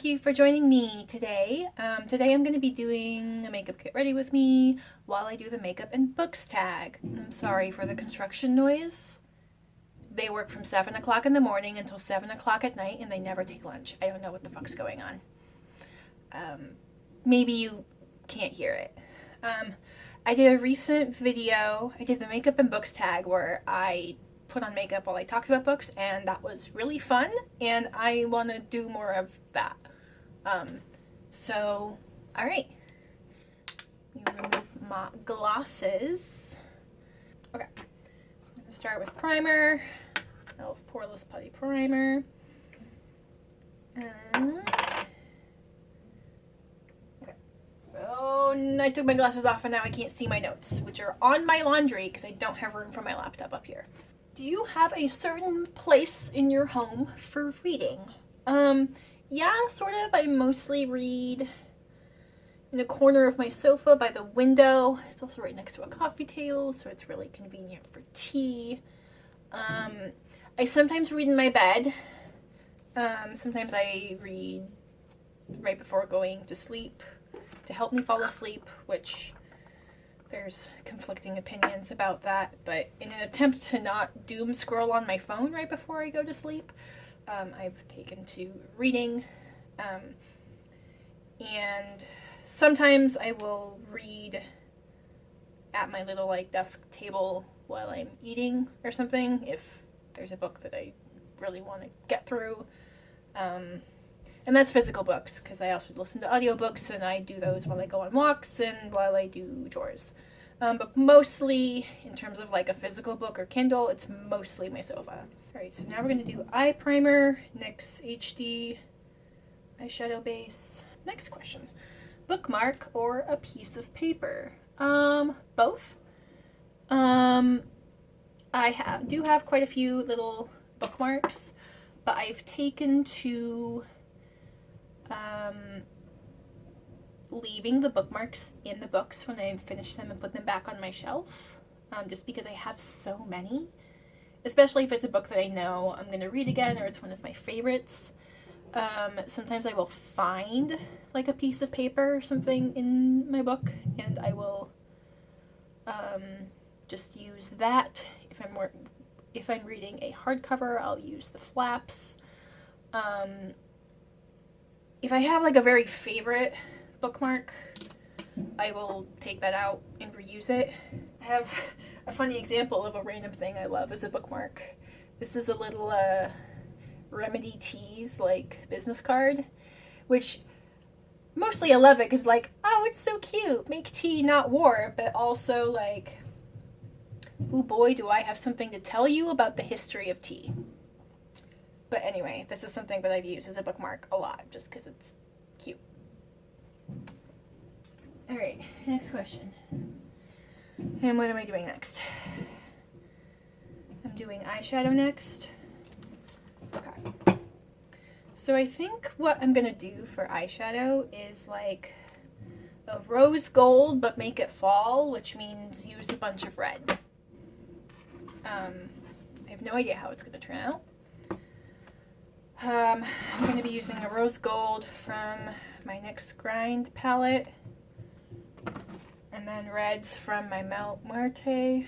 you for joining me today. Today I'm going to be doing a makeup kit ready with me while I do the makeup and books tag. I'm sorry for the construction noise. They work from 7 o'clock in the morning until 7 o'clock at night and they never take lunch. I don't know what the fuck's going on. Maybe you can't hear it. I did a recent video. I did the makeup and books tag where I put on makeup while I talked about books, and that was really fun, and I want to do more of that. So, alright. Let me remove my glasses. Okay. So I'm going to start with primer. e.l.f. Poreless Putty Primer. Oh, I took my glasses off and now I can't see my notes, which are on my laundry because I don't have room for my laptop up here. Do you have a certain place in your home for reading? Yeah, sort of. I mostly read in a corner of my sofa by the window. It's also right next to a coffee table, so it's really convenient for tea. I sometimes read in my bed. Sometimes I read right before going to sleep to help me fall asleep, which there's conflicting opinions about that, but in an attempt to not doom scroll on my phone right before I go to sleep, I've taken to reading, and sometimes I will read at my little desk table while I'm eating or something if there's a book that I really want to get through. And that's physical books, because I also listen to audiobooks, and I do those while I go on walks and while I do chores. But mostly, in terms of a physical book or Kindle, it's mostly my sofa. Alright, so now we're going to do eye primer, NYX HD eyeshadow base. Next question. Bookmark or a piece of paper? Both. I do have quite a few little bookmarks, but I've taken to leaving the bookmarks in the books when I finish them and put them back on my shelf, just because I have so many, especially if it's a book that I know I'm going to read again or it's one of my favorites. Sometimes I will find a piece of paper or something in my book, and I will just use that. If I'm reading a hardcover, I'll use the flaps. If I have a very favorite bookmark, I will take that out and reuse it. I have a funny example of a random thing I love as a bookmark. This is a little Remedy Teas business card, which mostly I love it because oh, it's so cute, make tea not war, but also oh boy, do I have something to tell you about the history of tea. But anyway, this is something that I've used as a bookmark a lot, just because it's cute. Alright, next question. And what am I doing next? I'm doing eyeshadow next. Okay. So I think what I'm going to do for eyeshadow is a rose gold, but make it fall, which means use a bunch of red. I have no idea how it's going to turn out. I'm going to be using a rose gold from my NYX Grind palette, and then reds from my Melt Marte.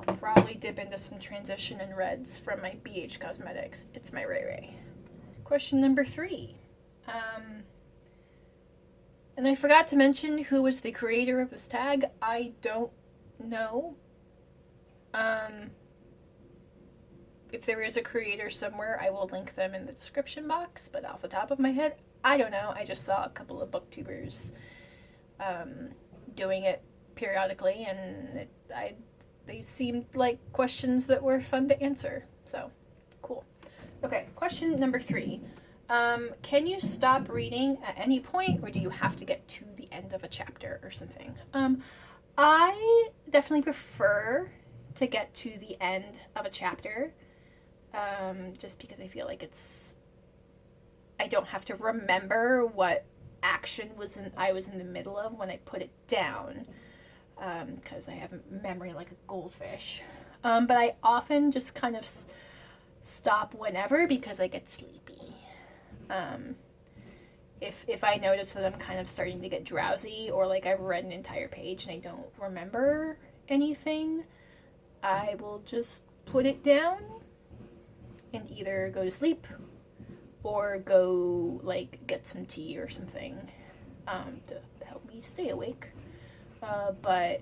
I'll probably dip into some transition and reds from my BH Cosmetics It's My Ray Ray. Question number 3. And I forgot to mention who was the creator of this tag. I don't know. If there is a creator somewhere, I will link them in the description box, but off the top of my head, I don't know. I just saw a couple of booktubers doing it periodically, and they seemed like questions that were fun to answer, so cool. Okay, question number 3. Can you stop reading at any point, or do you have to get to the end of a chapter or something? I definitely prefer to get to the end of a chapter, just because I feel like I don't have to remember what action I was in the middle of when I put it down, because I have memory like a goldfish. But I often just kind of stop whenever because I get sleepy. if I notice that I'm kind of starting to get drowsy, or like I've read an entire page and I don't remember anything, I will just put it down and either go to sleep or go like get some tea or something to help me stay awake. But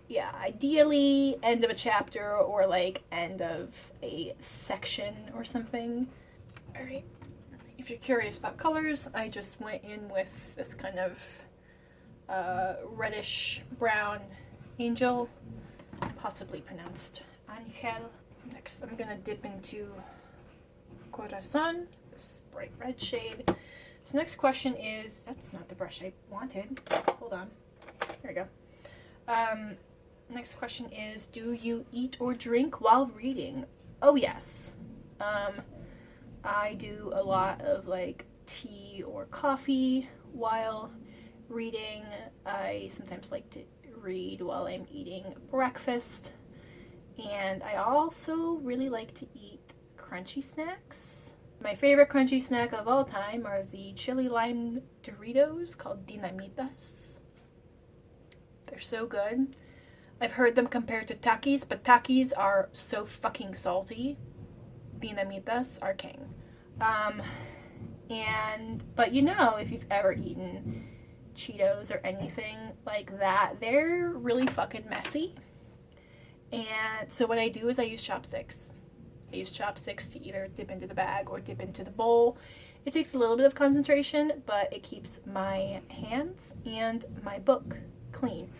yeah, ideally end of a chapter or like end of a section or something. All right. If you're curious about colors, I just went in with this kind of reddish brown angel, possibly pronounced Angel. Next, I'm gonna dip into Corazon, this bright red shade. So next question is, that's not the brush I wanted. Hold on. Here we go. Next question is, do you eat or drink while reading? Oh yes. I do a lot of like tea or coffee while reading. I sometimes like to read while I'm eating breakfast. And I also really like to eat crunchy snacks. My favorite crunchy snack of all time are the chili lime Doritos called Dinamitas. They're so good. I've heard them compared to Takis, but Takis are so fucking salty. Dinamitas are king. But you know, if you've ever eaten Cheetos or anything like that, they're really fucking messy. And so what I do is I use chopsticks. I use chopsticks to either dip into the bag or dip into the bowl. It takes a little bit of concentration, but it keeps my hands and my book clean.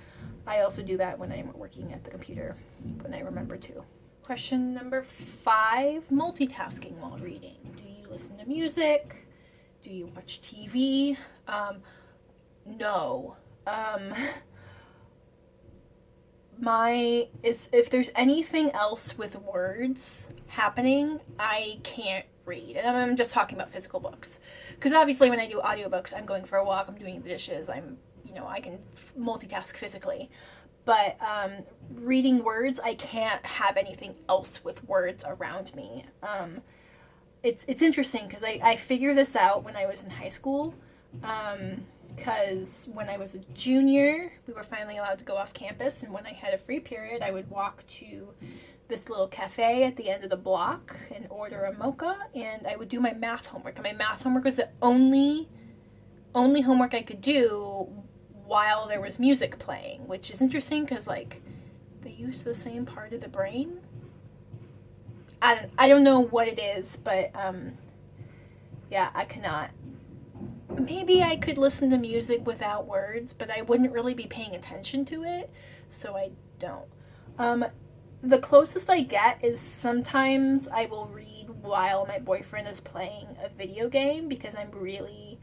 I also do that when I'm working at the computer, when I remember to. Question number 5, multitasking while reading. Do you listen to music? Do you watch TV? No. If there's anything else with words happening, I can't read. And I'm just talking about physical books. Because obviously when I do audiobooks, I'm going for a walk, I'm doing the dishes, I can multitask physically. But reading words, I can't have anything else with words around me. It's interesting because I figured this out when I was in high school. Because when I was a junior, we were finally allowed to go off campus, and when I had a free period, I would walk to this little cafe at the end of the block and order a mocha, and I would do my math homework. And my math homework was the only homework I could do while there was music playing, which is interesting because like they use the same part of the brain. I don't know what it is, but yeah, I cannot. Maybe I could listen to music without words, but I wouldn't really be paying attention to it, so I don't. The closest I get is sometimes I will read while my boyfriend is playing a video game because I'm really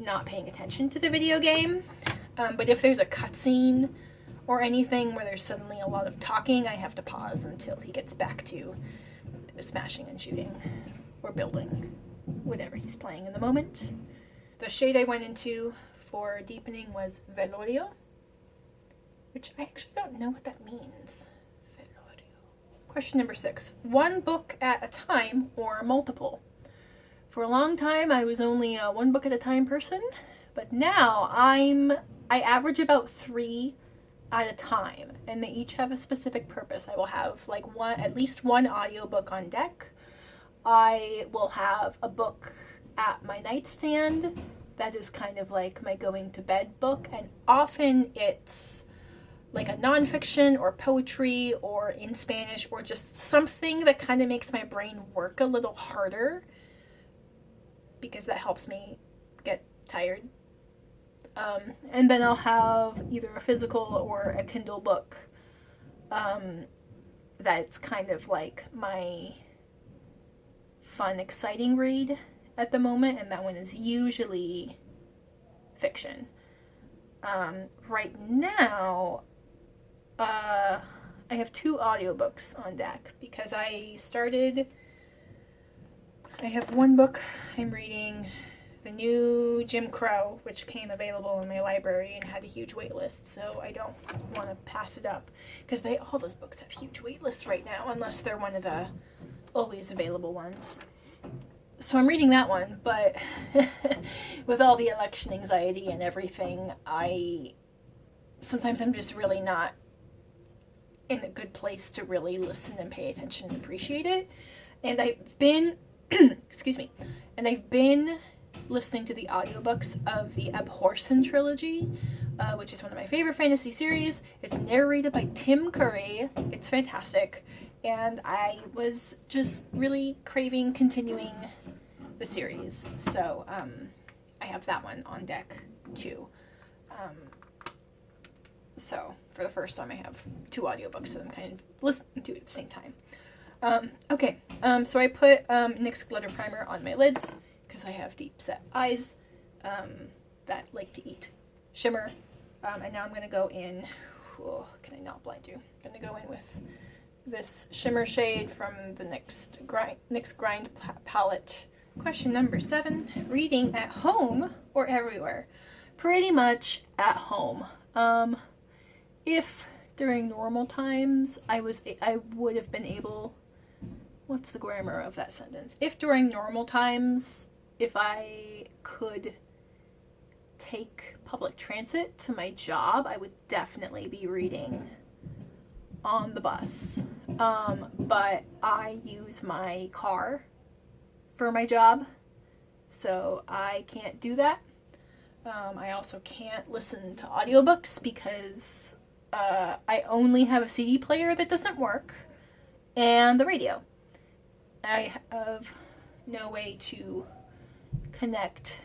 not paying attention to the video game. But if there's a cutscene or anything where there's suddenly a lot of talking, I have to pause until he gets back to smashing and shooting or building, whatever he's playing in the moment. The shade I went into for deepening was Velorio, which I actually don't know what that means. Velorio. Question number 6. One book at a time or multiple? For a long time, I was only a one book at a time person, but now I average about 3 at a time, and they each have a specific purpose. I will have like at least one audiobook on deck. I will have a book at my nightstand that is kind of like my going to bed book, and often it's like a nonfiction or poetry or in Spanish or just something that kind of makes my brain work a little harder because that helps me get tired. And then I'll have either a physical or a Kindle book that's kind of like my fun, exciting read at the moment, and that one is usually fiction. Right now, I have 2 audiobooks on deck because I have one book I'm reading, the new Jim Crow, which came available in my library and had a huge wait list, so I don't want to pass it up because all those books have huge wait lists right now, unless they're one of the always available ones. So I'm reading that one, but with all the election anxiety and everything, sometimes I'm just really not in a good place to really listen and pay attention and appreciate it. And I've been, excuse me, and I've been listening to the audiobooks of the Abhorsen trilogy, which is one of my favorite fantasy series. It's narrated by Tim Curry. It's fantastic. And I was just really craving continuing the series. So I have that one on deck too. So for the first time I have 2 audiobooks that I'm kind of listening to at the same time. Okay, so I put NYX Glitter Primer on my lids because I have deep set eyes that like to eat shimmer. And now I'm going to go in, can I not blind you? I'm going to go in with this shimmer shade from the NYX Grind palette. Question number 7, reading at home or everywhere? Pretty much at home. If during normal times I would have been able, what's the grammar of that sentence? If during normal times, if I could take public transit to my job, I would definitely be reading on the bus. But I use my car for my job, so I can't do that. I also can't listen to audiobooks because I only have a CD player that doesn't work and the radio. I have no way to connect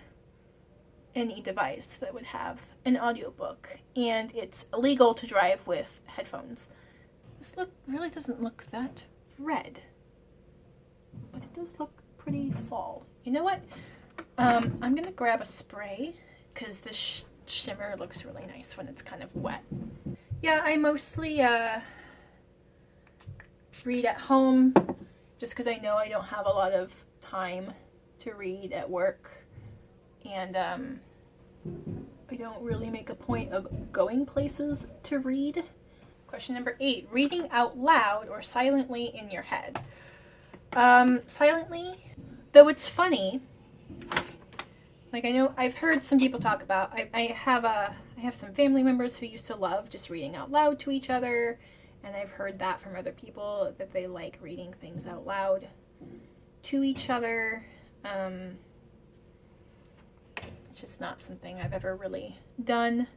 any device that would have an audiobook, and it's illegal to drive with headphones. This really doesn't look that red, but it does look pretty fall. You know what? I'm gonna grab a spray because this shimmer looks really nice when it's kind of wet. Yeah, I mostly read at home just because I know I don't have a lot of time to read at work, and I don't really make a point of going places to read. Question number 8, reading out loud or silently in your head? Silently, though it's funny. Like, I know I've heard some people talk about, I have some family members who used to love just reading out loud to each other, and I've heard that from other people, that they like reading things out loud to each other. It's just not something I've ever really done.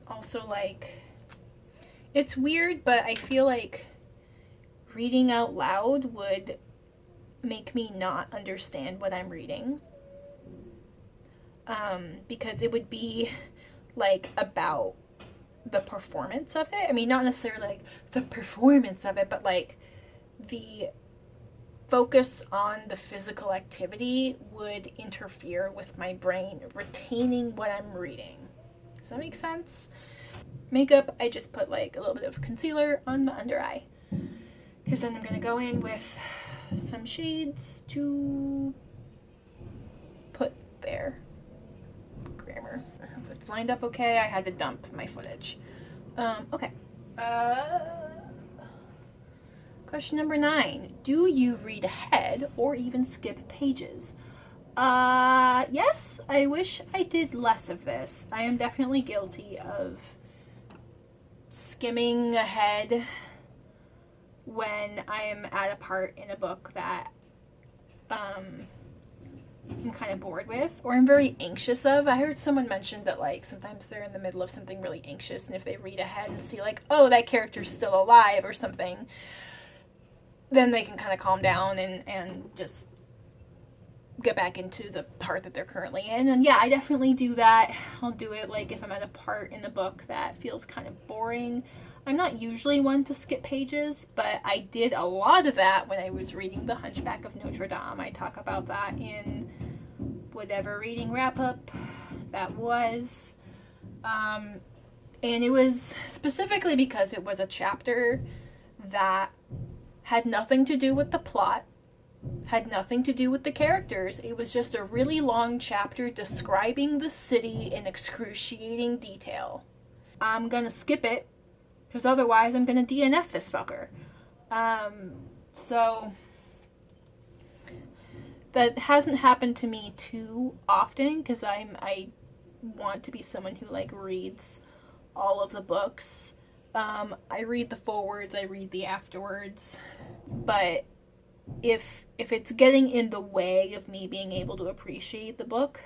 Also, like, it's weird, but I feel like reading out loud would make me not understand what I'm reading. Because it would be, like, about the performance of it. I mean, not necessarily, like, the performance of it, but, like, the focus on the physical activity would interfere with my brain retaining what I'm reading. Does that make sense? Makeup, I just put, like, a little bit of concealer on my under eye. Because then I'm going to go in with some shades to put there. Grammar. I hope it's lined up okay. I had to dump my footage. Okay. Question number 9. Do you read ahead or even skip pages? Yes, I wish I did less of this. I am definitely guilty of skimming ahead when I am at a part in a book that I'm kind of bored with or I'm very anxious of. I heard someone mention that, like, sometimes they're in the middle of something really anxious, and if they read ahead and see, like, oh, that character's still alive or something, then they can kind of calm down and just get back into the part that they're currently in. And yeah, I definitely do that. I'll do it, like, if I'm at a part in the book that feels kind of boring. I'm not usually one to skip pages, but I did a lot of that when I was reading The Hunchback of Notre Dame. I talk about that in whatever reading wrap-up that was. And it was specifically because it was a chapter that had nothing to do with the plot, had nothing to do with the characters. It was just a really long chapter describing the city in excruciating detail. I'm gonna skip it, because otherwise I'm gonna DNF this fucker. So that hasn't happened to me too often because I want to be someone who like reads all of the books. I read the forwards, I read the afterwards, but if it's getting in the way of me being able to appreciate the book,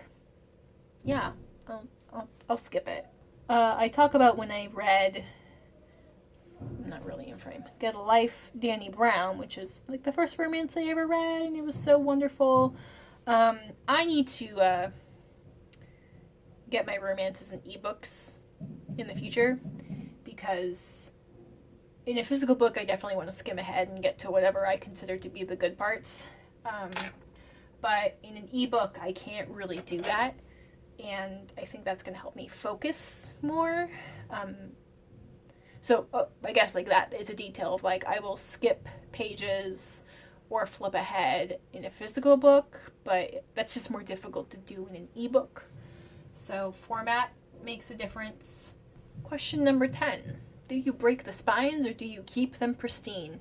yeah, I'll skip it. I talk about when I read, not really in frame, Get a Life, Dani Brown, which is like the first romance I ever read, and it was so wonderful. I need to get my romances and ebooks in the future, because in a physical book I definitely want to skim ahead and get to whatever I consider to be the good parts. But in an ebook I can't really do that, and I think that's going to help me focus more. So I guess like that is a detail of like I will skip pages or flip ahead in a physical book, but that's just more difficult to do in an ebook. So format makes a difference. Question number 10. Do you break the spines or do you keep them pristine?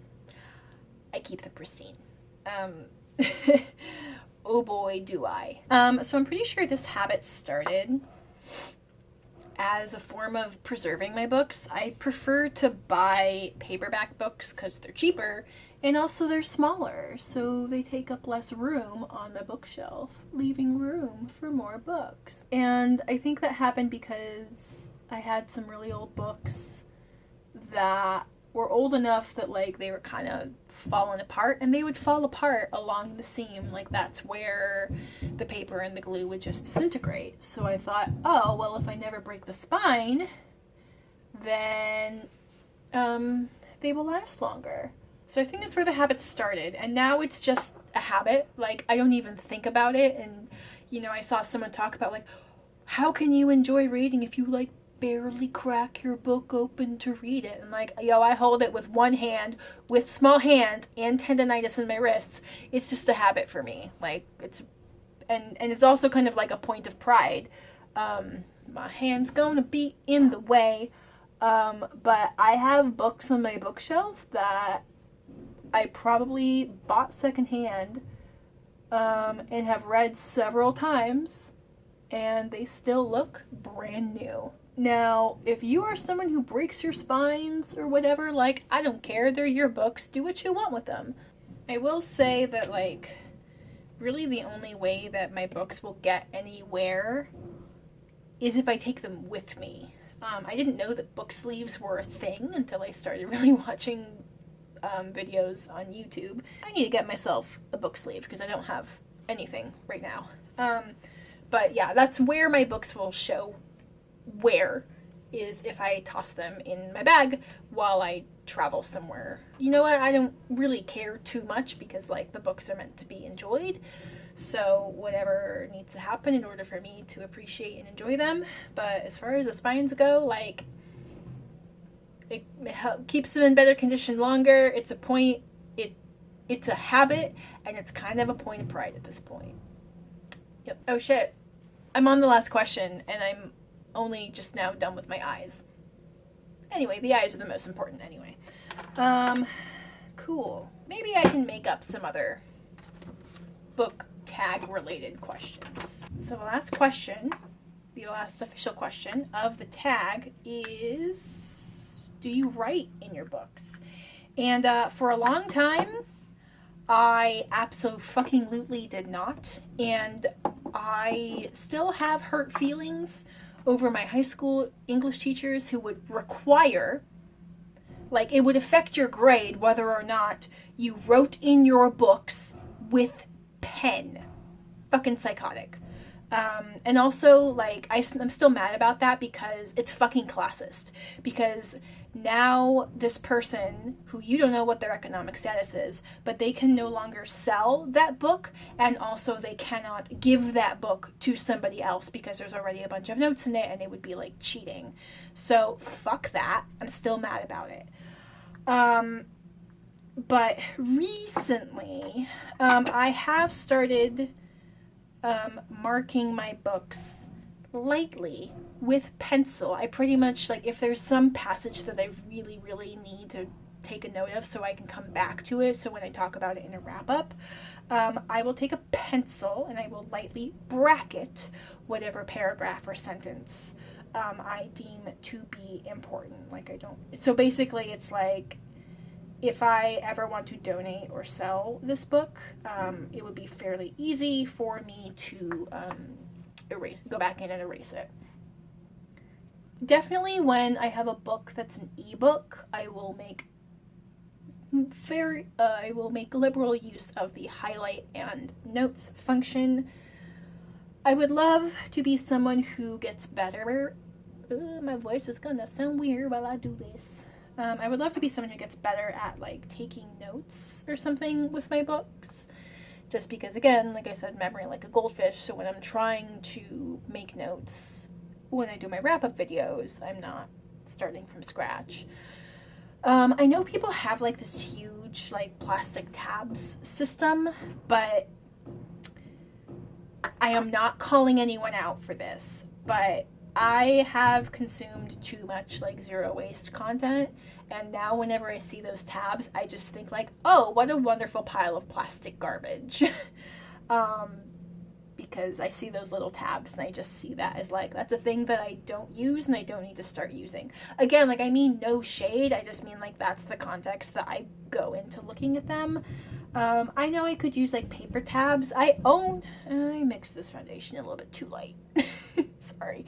I keep them pristine. Oh boy, do I. So I'm pretty sure this habit started as a form of preserving my books. I prefer to buy paperback books because they're cheaper, and also they're smaller, so they take up less room on the bookshelf, leaving room for more books. And I think that happened because I had some really old books that were old enough that like they were kind of falling apart, and they would fall apart along the seam. Like that's where the paper and the glue would just disintegrate. So I thought, oh, well, if I never break the spine, then they will last longer. So I think that's where the habit started, and now it's just a habit. Like I don't even think about it. And you know, I saw someone talk about like, how can you enjoy reading if you like barely crack your book open to read it? And like, yo, I hold it with one hand, with small hand and tendonitis in my wrists. It's just a habit for me. Like it's, and it's also kind of like a point of pride. My hand's gonna be in the way, but I have books on my bookshelf that I probably bought secondhand, and have read several times, and they still look brand new. Now, if you are someone who breaks your spines or whatever, like, I don't care, they're your books, do what you want with them. I will say that, like, really the only way that my books will get anywhere is if I take them with me. I didn't know that book sleeves were a thing until I started really watching videos on YouTube. I need to get myself a book sleeve because I don't have anything right now. But yeah, that's where my books will show where, is if I toss them in my bag while I travel somewhere. You know what? I don't really care too much because like the books are meant to be enjoyed. So whatever needs to happen in order for me to appreciate and enjoy them. But as far as the spines go, like it keeps them in better condition longer. It's a point. It's a habit, and it's kind of a point of pride at this point. Yep. Oh shit. I'm on the last question, and I'm only just now done with my eyes. Anyway, the eyes are the most important anyway. Cool. Maybe I can make up some other book tag related questions. So the last question, the last official question of the tag is, do you write in your books? And for a long time, I absolutely did not. And I still have hurt feelings over my high school English teachers who would require, like, it would affect your grade whether or not you wrote in your books with pen. Fucking psychotic. And also, like, I'm still mad about that because it's fucking classist. Because now this person, who you don't know what their economic status is, but they can no longer sell that book, and also they cannot give that book to somebody else because there's already a bunch of notes in it, and it would be like cheating. So fuck that. I'm still mad about it. But recently, I have started marking my books lightly with pencil. I pretty much, like, if there's some passage that I really need to take a note of so I can come back to it. So when I talk about it in a wrap up, I will take a pencil and I will lightly bracket whatever paragraph or sentence I deem to be important. Like I don't, so basically it's like, if I ever want to donate or sell this book, it would be fairly easy for me to go back in and erase it. Definitely when I have a book that's an ebook, I will make liberal use of the highlight and notes function. I would love to be someone who gets better. My voice is gonna sound weird while I do this. I would love to be someone who gets better at like taking notes or something with my books. Just because, again, like I said, memory like a goldfish. So when I'm trying to make notes, when I do my wrap-up videos, I'm not starting from scratch. I know people have like this huge like plastic tabs system, but I am not calling anyone out for this, but I have consumed too much like zero waste content, and now whenever I see those tabs, I just think like, oh, what a wonderful pile of plastic garbage. Because I see those little tabs and I just see that as like, that's a thing that I don't use and I don't need to start using. Again, like I mean no shade, I just mean like that's the context that I go into looking at them. I know I could use like paper tabs. I mixed this foundation a little bit too light. Sorry.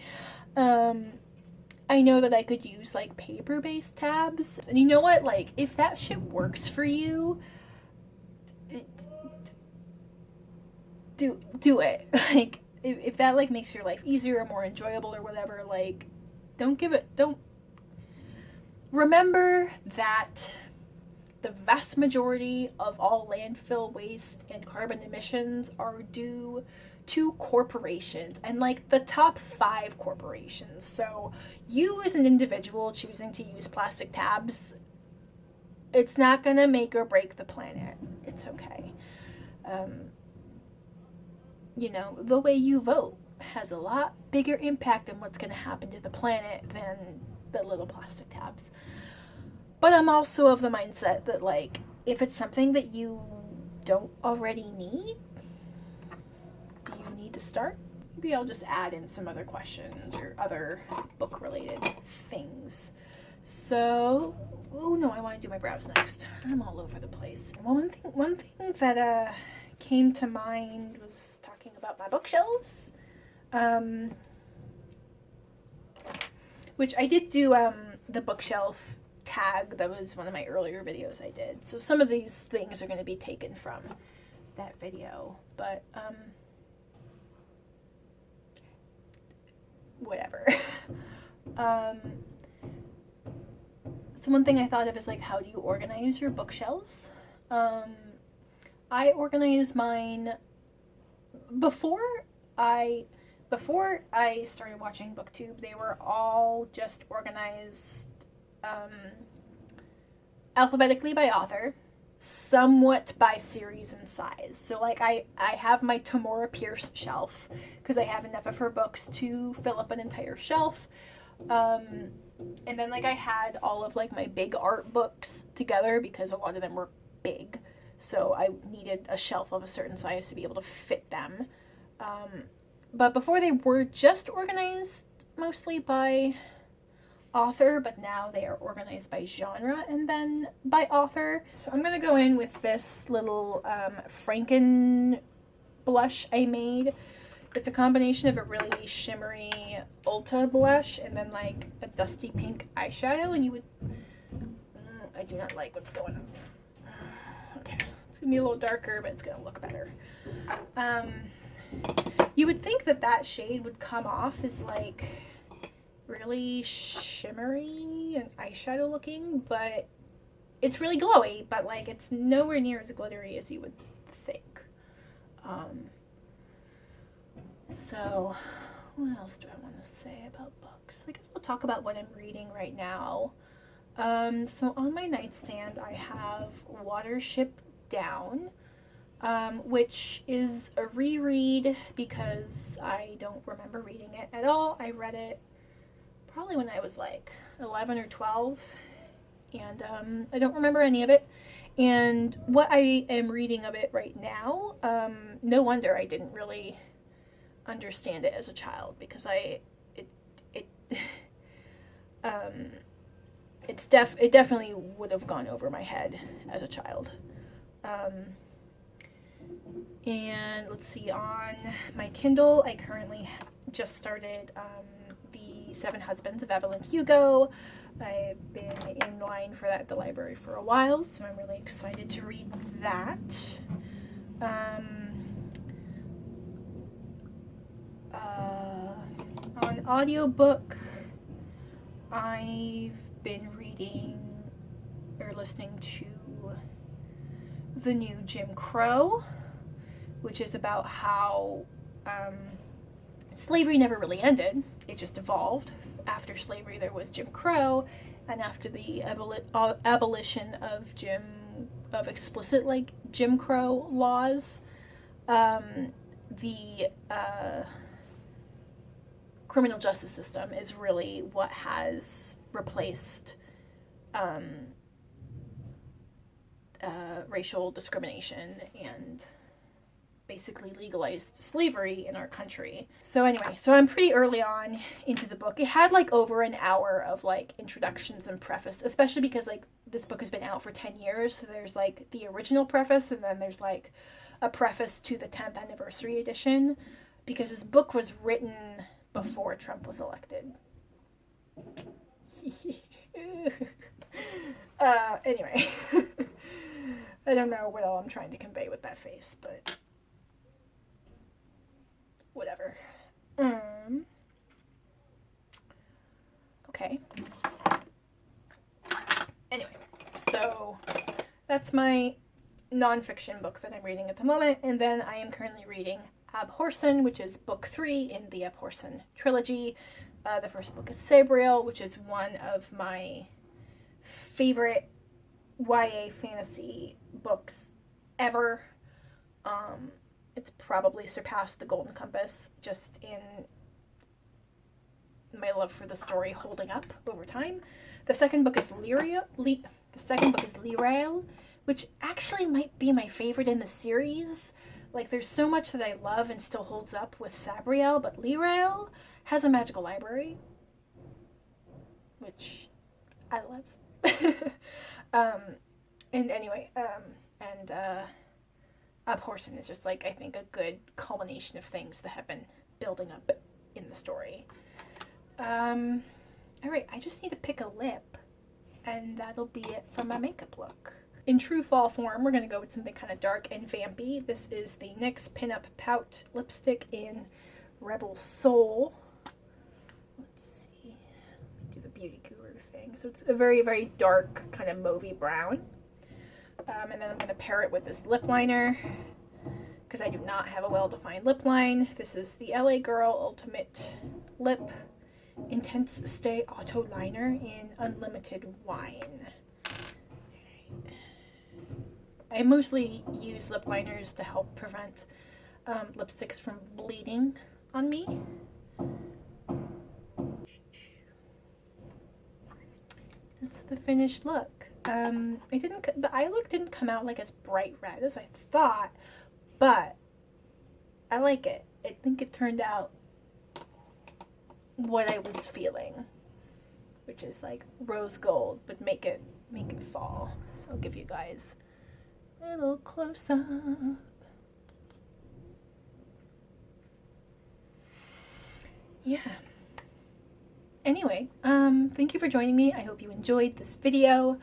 I know that I could use like paper-based tabs. And you know what? Like if that shit works for you, do it. Like if that like makes your life easier or more enjoyable or whatever, like don't remember that the vast majority of all landfill waste and carbon emissions are due to corporations, and like the top 5 corporations. So you as an individual choosing to use plastic tabs, it's not gonna make or break the planet. It's okay. You know, the way you vote has a lot bigger impact on what's gonna happen to the planet than the little plastic tabs. But I'm also of the mindset that like, if it's something that you don't already need, do you need to start? Maybe I'll just add in some other questions or other book related things. So, oh no, I want to do my brows next. I'm all over the place. One thing that came to mind was talking about my bookshelves. Which I did do the bookshelf tag. That was one of my earlier videos I did. So some of these things are going to be taken from that video, but whatever. So one thing I thought of is like, how do you organize your bookshelves? I organize mine before I started watching BookTube. They were all just organized alphabetically by author, somewhat by series and size. So like I have my Tamora Pierce shelf because I have enough of her books to fill up an entire shelf. And then like I had all of like my big art books together because a lot of them were big. So I needed a shelf of a certain size to be able to fit them. But before they were just organized mostly by author, but now they are organized by genre and then by author. So I'm gonna go in with this little Franken blush I made. It's a combination of a really shimmery Ulta blush and then like a dusty pink eyeshadow, and you would I do not like what's going on. Okay, it's gonna be a little darker, but it's gonna look better. You would think that that shade would come off as like really shimmery and eyeshadow looking, but it's really glowy, but like it's nowhere near as glittery as you would think. So what else do I want to say about books? I guess I'll talk about what I'm reading right now. So on my nightstand I have Watership Down, which is a reread because I don't remember reading it at all. I read it probably when I was like 11 or 12. and I don't remember any of it. And what I am reading of it right now, no wonder I didn't really understand it as a child, because it it definitely would have gone over my head as a child. And let's see, on my Kindle, I currently just started The Seven Husbands of Evelyn Hugo. I've been in line for that at the library for a while, so I'm really excited to read that. On audiobook, I've been reading or listening to the new Jim Crow, which is about how slavery never really ended. It just evolved. After slavery, there was Jim Crow, and after the abolition of explicit Jim Crow laws, the criminal justice system is really what has replaced racial discrimination and basically legalized slavery in our country. So anyway, so I'm pretty early on into the book. It had over an hour of introductions and preface, especially because this book has been out for 10 years. So there's the original preface, and then there's a preface to the 10th anniversary edition, because this book was written before Trump was elected. Anyway, I don't know what all I'm trying to convey with that face, but whatever. Okay. Anyway, so that's my nonfiction book that I'm reading at the moment, and then I am currently reading Abhorsen, which is book 3 in the Abhorsen trilogy. The first book is Sabriel, which is one of my favorite YA fantasy books ever. It's probably surpassed The Golden Compass just in my love for the story holding up over time. The second book is Lyrael, which actually might be my favorite in the series. There's so much that I love and still holds up with Sabriel, but Lyrael has a magical library, which I love. And anyway, Abhorsen is just I think a good culmination of things that have been building up in the story. Alright, I just need to pick a lip, and that'll be it for my makeup look. In true fall form, we're going to go with something kind of dark and vampy. This is the NYX Pinup Pout lipstick in Rebel Soul. Let's see. Let me do the Beauty Guru thing. So it's a very, very dark kind of mauvey brown. And then I'm going to pair it with this lip liner, because I do not have a well-defined lip line. This is the LA Girl Ultimate Lip Intense Stay Auto Liner in Unlimited Wine. I mostly use lip liners to help prevent lipsticks from bleeding on me. That's the finished look. The eye look didn't come out as bright red as I thought, but I like it. I think it turned out what I was feeling, which is rose gold, but make it fall. So I'll give you guys a little close up. Yeah. Anyway, thank you for joining me. I hope you enjoyed this video.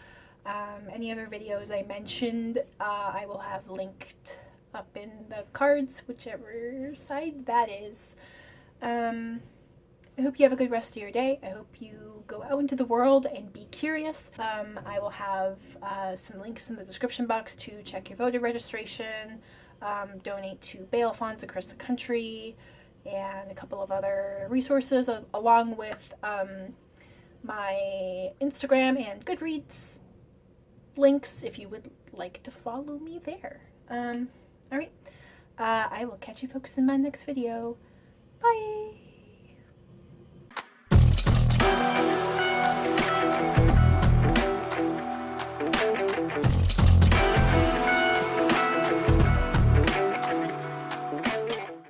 Any other videos I mentioned, I will have linked up in the cards, whichever side that is. I hope you have a good rest of your day. I hope you go out into the world and be curious. I will have some links in the description box to check your voter registration, donate to bail funds across the country, and a couple of other resources, along with my Instagram and Goodreads links if you would like to follow me there. Alright, I will catch you folks in my next video. Bye!